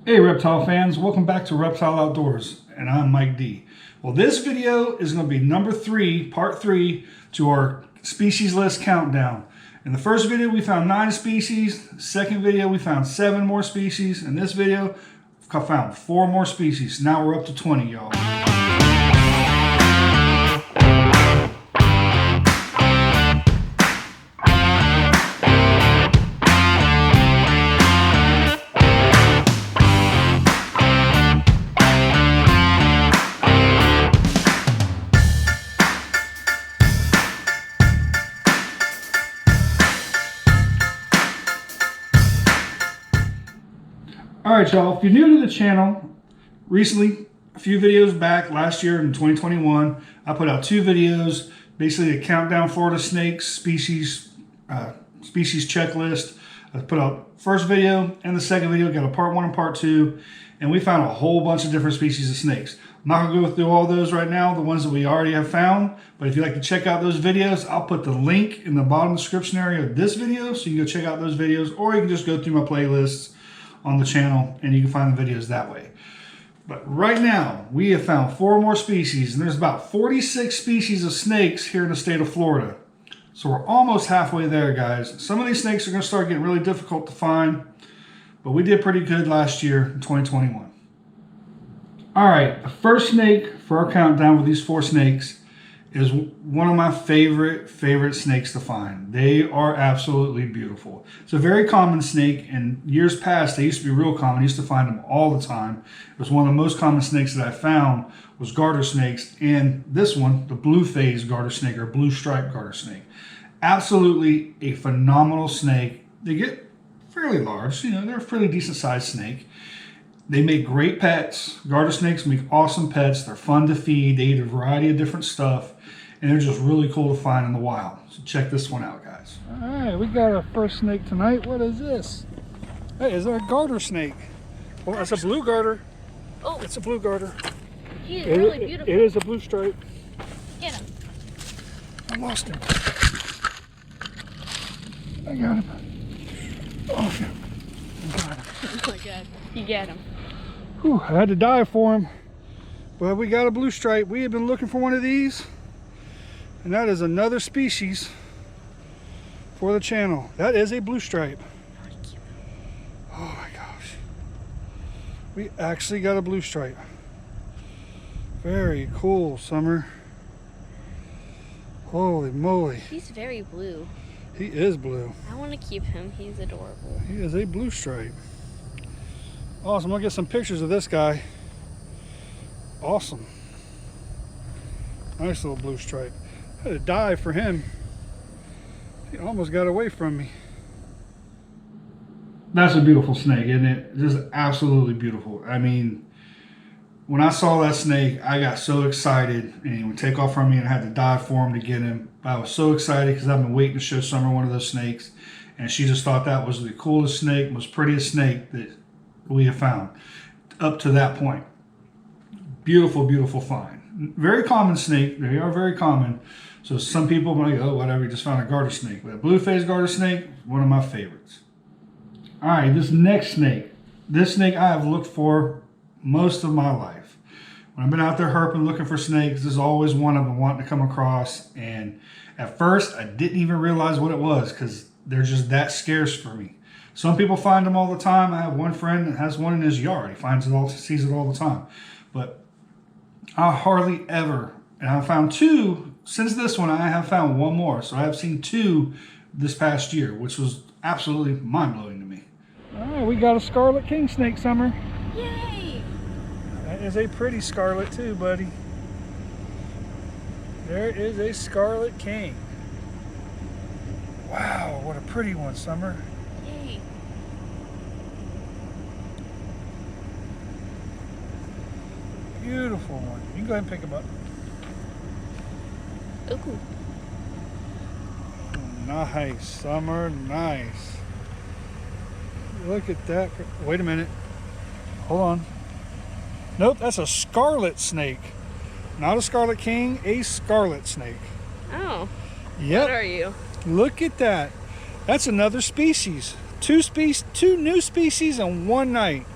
Hey reptile fans, welcome back to Reptile Outdoors, and I'm Mike D. Well, this video is going to be number 3, part 3 to our species list countdown. In the first video we found 9 species, second video we found 7 more species, and this video I found 4 more species. Now we're up to 20, y'all. Alright y'all, if you're new to the channel, recently, a few videos back, last year in 2021, I put out 2 videos, basically a countdown Florida snakes species checklist. I put out first video and the second video, got a part 1 and part 2, and we found a whole bunch of different species of snakes. I'm not going to go through all those right now, the ones that we already have found, but if you'd like to check out those videos, I'll put the link in the bottom description area of this video, so you can go check out those videos, or you can just go through my playlists on the channel and you can find the videos that way. But right now we have found 4 more species, and there's about 46 species of snakes here in the state of Florida. So we're almost halfway there, guys. Some of these snakes are going to start getting really difficult to find, but we did pretty good last year in 2021. All right, the first snake for our countdown with these 4 snakes is one of my favorite snakes to find. They are absolutely beautiful. It's a very common snake, and years past they used to be real common. I used to find them all the time. It was one of the most common snakes that I found was garter snakes, and this one, the blue phase garter snake or blue stripe garter snake. Absolutely a phenomenal snake. They get fairly large, you know, they're a fairly decent sized snake. They make great pets. Garter snakes make awesome pets. They're fun to feed. They eat a variety of different stuff, and they're just really cool to find in the wild. So check this one out, guys. All right, we got our first snake tonight. What is this? Hey, is that a garter snake? Well, that's a blue garter. Oh, it's a blue garter. He is really beautiful. It is a blue stripe. Get him. I lost him. I got him. Oh, yeah. I got him. Oh my God, you get him. Whew, I had to dive for him, but we got a blue stripe. We have been looking for one of these, and that is another species for the channel. That is a blue stripe. Oh my gosh. We actually got a blue stripe. Very cool, Summer. Holy moly. He's very blue. He is blue. I want to keep him. He's adorable. He is a blue stripe. Awesome. I'll get some pictures of this guy. Awesome. Nice little blue stripe. I had to dive for him. He almost got away from me. That's a beautiful snake, isn't it? Just absolutely beautiful. I mean, when I saw that snake, I got so excited, and he would take off from me, and I had to dive for him to get him. I was so excited because I've been waiting to show Summer one of those snakes, and she just thought that was the coolest snake, most prettiest snake that we have found up to that point. Beautiful, beautiful find. Very common snake. They are very common. So some people might go, oh, whatever, you just found a garter snake. But a blue-faced garter snake, one of my favorites. All right, this next snake. This snake I have looked for most of my life. When I've been out there herping looking for snakes, this is always one I've been wanting to come across. And at first, I didn't even realize what it was because they're just that scarce for me. Some people find them all the time. I have one friend that has one in his yard. He finds it all, sees it all the time. But I hardly ever, and I found 2 since this one. I have found 1 more. So I have seen 2 this past year, which was absolutely mind-blowing to me. All right, we got a scarlet king snake, Summer. Yay! That is a pretty scarlet too, buddy. There is a scarlet king. Wow, what a pretty one, Summer. Yay! Beautiful one. You can go ahead and pick him up. Oh, cool. Nice, Summer, nice. Look at that. Wait a minute. Hold on. Nope, that's a scarlet snake. Not a scarlet king, a scarlet snake. Oh. Yep. What are you? Look at that. That's another species. Two new species in one night.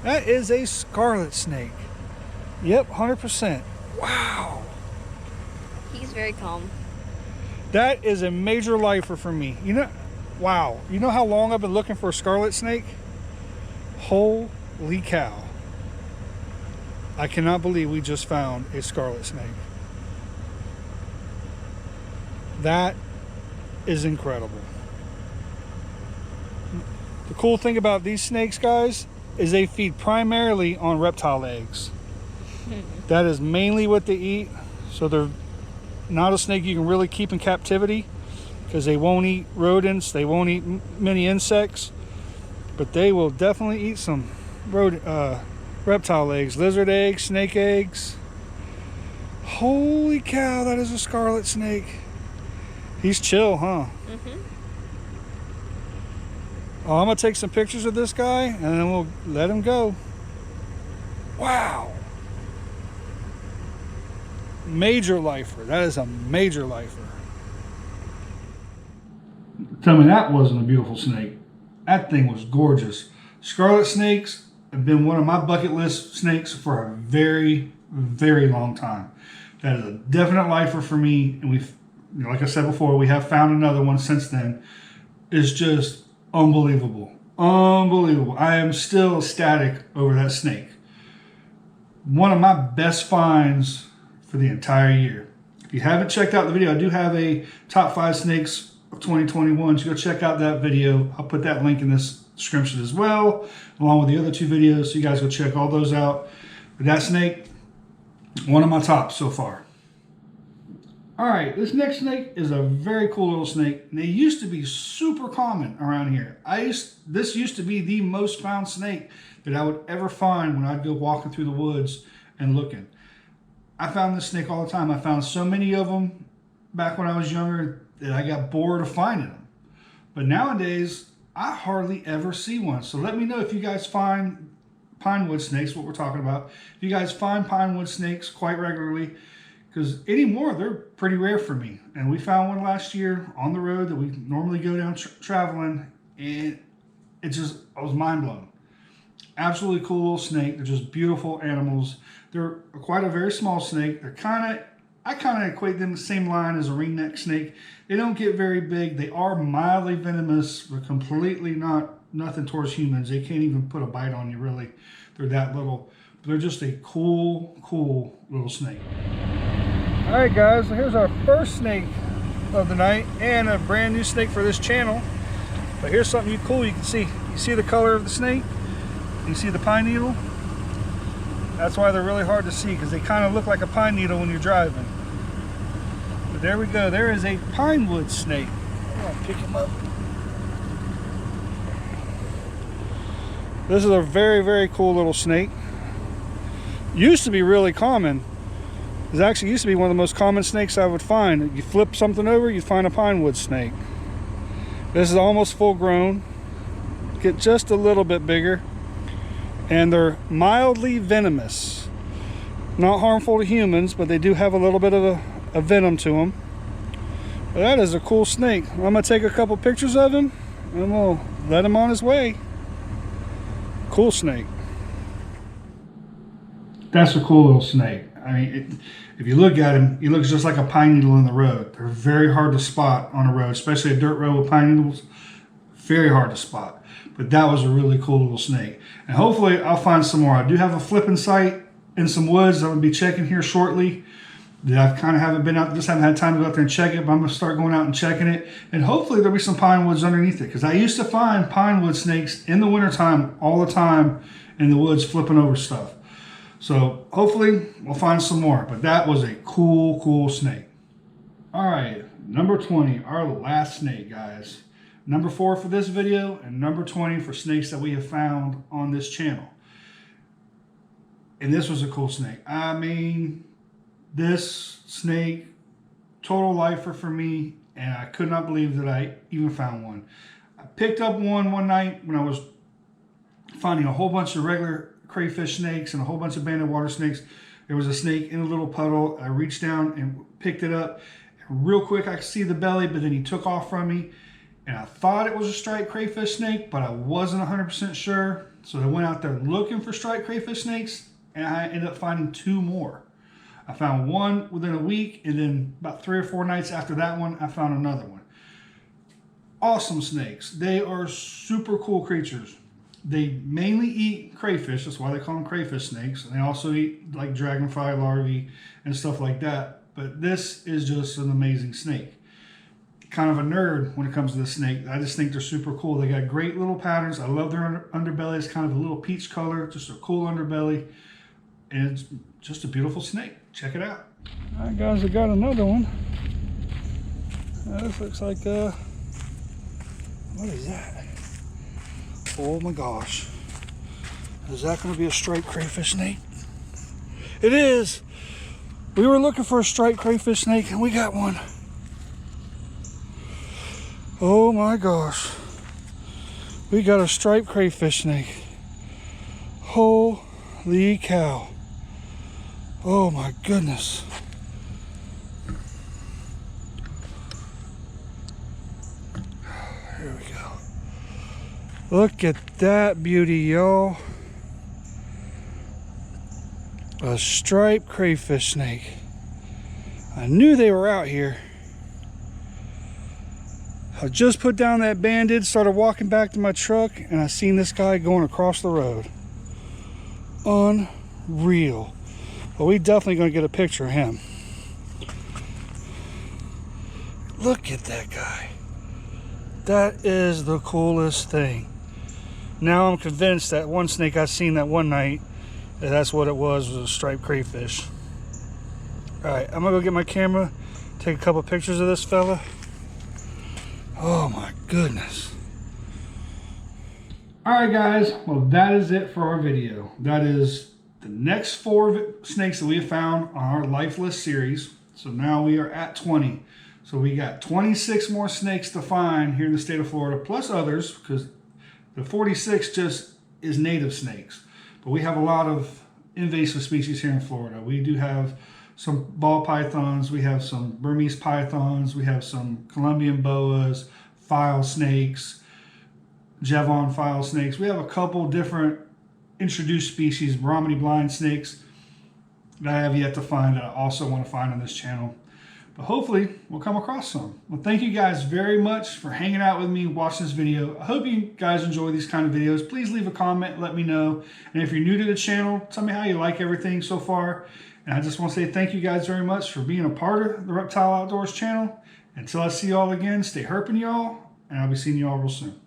That is a scarlet snake. Yep, 100%. Wow. He's very calm. That is a major lifer for me. You know, wow. You know how long I've been looking for a scarlet snake? Holy cow. I cannot believe we just found a scarlet snake. That is incredible. The cool thing about these snakes, guys, is they feed primarily on reptile eggs. That is mainly what they eat. So they're not a snake you can really keep in captivity because they won't eat rodents, they won't eat many insects, but they will definitely eat some reptile eggs, lizard eggs, snake eggs. Holy cow, that is a scarlet snake. He's chill, huh? Oh, I'm gonna take some pictures of this guy and then we'll let him go. Wow. Major lifer. That is a major lifer. Tell me that wasn't a beautiful snake. That thing was gorgeous. Scarlet snakes have been one of my bucket list snakes for a very, very long time. That is a definite lifer for me. And we've, like I said before, we have found another one since then. It's just unbelievable. Unbelievable. I am still ecstatic over that snake. One of my best finds for the entire year. If you haven't checked out the video, I do have a top 5 snakes of 2021. So go check out that video. I'll put that link in this description as well, along with the other 2 videos. So you guys go check all those out. But that snake, one of my tops so far. All right, this next snake is a very cool little snake. And they used to be super common around here. This used to be the most found snake that I would ever find when I'd go walking through the woods and looking. I found this snake all the time. I found so many of them back when I was younger that I got bored of finding them. But nowadays, I hardly ever see one. So let me know if you guys find pinewood snakes, what we're talking about. If you guys find pinewood snakes quite regularly, because anymore, they're pretty rare for me. And we found one last year on the road that we normally go down traveling, and I was mind blown. Absolutely cool little snake. They're just beautiful animals. They're quite a very small snake. I kind of equate them the same line as a ringneck snake. They don't get very big. They are mildly venomous, but completely nothing towards humans. They can't even put a bite on you, really. They're that little. But they're just a cool, cool little snake. All right, guys. So here's our first snake of the night and a brand new snake for this channel. But here's something cool you can see. You see the color of the snake? You see the pine needle? That's why they're really hard to see, because they kind of look like a pine needle when you're driving. But there we go. There is a pinewood snake. I'm going to pick him up. This is a very, very cool little snake. Used to be really common. It actually used to be one of the most common snakes I would find. You flip something over, you'd find a pinewood snake. This is almost full grown. Get just a little bit bigger. And they're mildly venomous. Not harmful to humans, but they do have a little bit of a venom to them. But that is a cool snake. I'm going to take a couple pictures of him and we'll let him on his way. Cool snake. That's a cool little snake. I mean, if you look at him, he looks just like a pine needle in the road. They're very hard to spot on a road, especially a dirt road with pine needles. Very hard to spot. But that was a really cool little snake. And hopefully I'll find some more. I do have a flipping site in some woods I'm going to be checking here shortly. That I kind of haven't been out, just haven't had time to go out there and check it, but I'm going to start going out and checking it. And hopefully there'll be some pine woods underneath it. Because I used to find pine wood snakes in the wintertime all the time in the woods flipping over stuff. So hopefully we'll find some more. But that was a cool, cool snake. All right, number 20, our last snake, guys. Number 4 for this video, and number 20 for snakes that we have found on this channel. And this was a cool snake. I mean, this snake, total lifer for me, and I could not believe that I even found one. I picked up one night when I was finding a whole bunch of regular crayfish snakes and a whole bunch of banded water snakes. There was a snake in a little puddle. I reached down and picked it up. And real quick, I could see the belly, but then he took off from me. And I thought it was a striped crayfish snake, but I wasn't 100% sure. So I went out there looking for striped crayfish snakes, and I ended up finding 2 more. I found one within a week, and then about 3 or 4 nights after that one, I found another one. Awesome snakes. They are super cool creatures. They mainly eat crayfish. That's why they call them crayfish snakes. And they also eat like dragonfly larvae and stuff like that. But this is just an amazing snake. Kind of a nerd when it comes to the snake. I just think they're super cool. They got great little patterns. I love their underbelly. It's kind of a little peach color, just a cool underbelly. And it's just a beautiful snake. Check it out. All right, guys, I got another one. This looks like, what is that? Oh my gosh. Is that going to be a striped crayfish snake? It is. We were looking for a striped crayfish snake and we got one. Oh my gosh. We got a striped crayfish snake. Holy cow. Oh my goodness. Here we go. Look at that beauty, y'all. A striped crayfish snake. I knew they were out here. I just put down that bandage, started walking back to my truck, and I seen this guy going across the road. Unreal. Well, we definitely gonna get a picture of him. Look at that guy. That is the coolest thing. Now I'm convinced that one snake I seen that one night, that's what it was a striped crayfish. All right, I'm gonna go get my camera, take a couple pictures of this fella. Oh my goodness. All right, guys, well, that is it for our video. That is the next 4 snakes that we have found on our Lifeless series. So now we are at 20. So we got 26 more snakes to find here in the state of Florida, plus others, because the 46 just is native snakes. But we have a lot of invasive species here in Florida. We do have some ball pythons, we have some Burmese pythons, we have some Colombian boas, file snakes, Javon file snakes. We have a couple different introduced species, Brahminy blind snakes, that I have yet to find that I also want to find on this channel. But hopefully we'll come across some. Well, thank you guys very much for hanging out with me, watching this video. I hope you guys enjoy these kind of videos. Please leave a comment, let me know. And if you're new to the channel, tell me how you like everything so far. And I just want to say thank you guys very much for being a part of the Reptile Outdoors channel. Until I see y'all again, stay herping y'all, and I'll be seeing y'all real soon.